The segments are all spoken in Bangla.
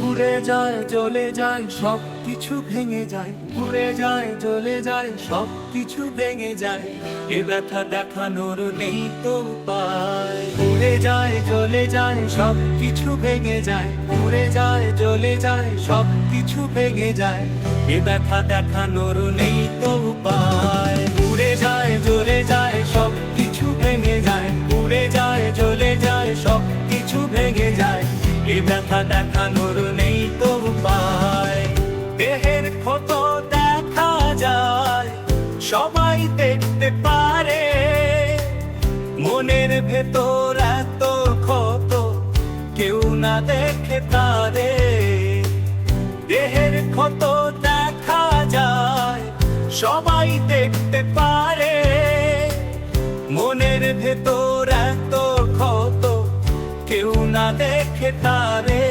উড়ে যায় চলে যায় সব কিছু ভেঙে যায়, উড়ে যায় চলে যায় সব কিছু ভেঙে যায়, এ ব্যথা দেখানোর নেই তো উপায়। উড়ে যায় চলে যায় সব কিছু ভেঙে যায়, উড়ে যায় চলে যায় সব কিছু ভেঙে যায়, এ ব্যথা দেখানোর নেই তো উপায়। উড়ে যায় চলে যায় সব কিছু ভেঙে যায়, উড়ে যায় চলে যায় সব কিছু ভেঙে যায়, এ ব্যথা দেখানোর নেই তো উপায়। দেহের ক্ষত দেখা যায় সবাই দেখতে পারে, মনের ভেতর এত ক্ষত কেউ না দেখে তারে। দেহের ক্ষত দেখা যায় সবাই দেখতে পারে, মনের ভেতর এত ক্ষত কেউ না দেখে তারে,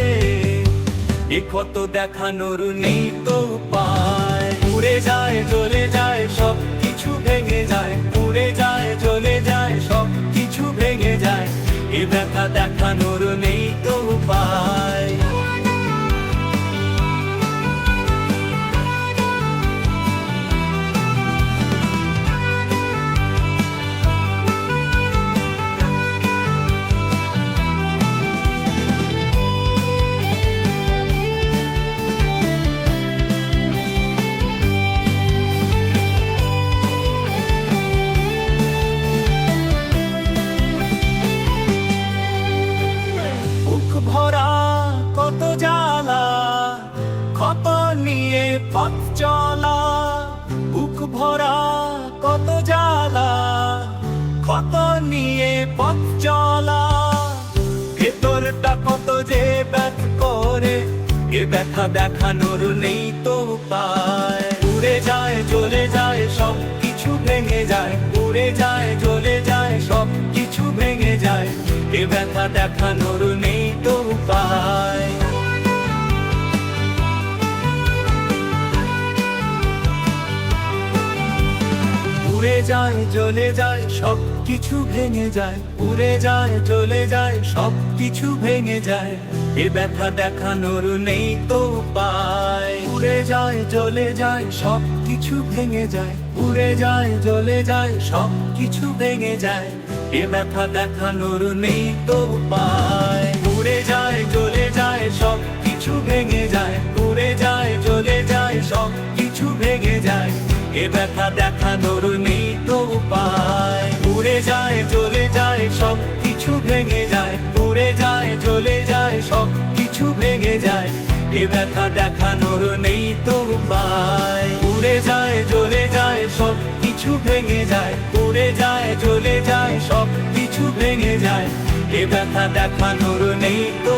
এ ক্ষত দেখানোর নেই তো উপায়। উড়ে যায় চলে যায় সব কিছু ভেঙে যায়, উড়ে যায় চলে যায় সব কিছু ভেঙে যায়, এ ব্যথা দেখানোর নেই তো উপায়। ভরা কত জ্বালা ক্ষত নিয়ে পথ চলা, বুক ভরা কত জ্বালা ক্ষত নিয়ে পথ চলা, ভেতরটা কত যে ব্যথ করে, এ ব্যথা দেখানোর নেই তো উপায়। উড়ে যায় চলে যায় সব কিছু ভেঙে যায়, উড়ে যায় চলে যায় সব কিছু ভেঙে যায়, এ ব্যথা দেখানোর নেই তো উপায়। উড়ে যায় চলে যায় সব কিছু ভেঙে যায়, উড়ে যায় চলে যায় সব কিছু ভেঙে যায়, এ ব্যথা দেখানোর নেই তো উপায়। উড়ে যায় চলে যায় সব কিছু ভেঙে যায়, উড়ে যায় চলে যায় সব কিছু ভেঙে যায়, এ ব্যথা দেখানোর নেই তো উপায়। উড়ে যায় চলে যায় সব কিছু ভেঙে যায়, উড়ে যায় চলে যায় সব কিছু ভেঙে যায়, এ ব্যথা দেখানোর নেই তো উপায়। উড়ে যায় চলে যায় সব কিছু ভেঙে যায়, উড়ে যায় চলে যায় সব কিছু ভেঙে যায়, এ ব্যথা দেখানোর নেই তো উপায়। উড়ে যায় চলে যায় সব কিছু ভেঙে যায়, উড়ে যায় চলে যায় সব কিছু ভেঙে যায়, এ ব্যথা দেখানোর নেই তো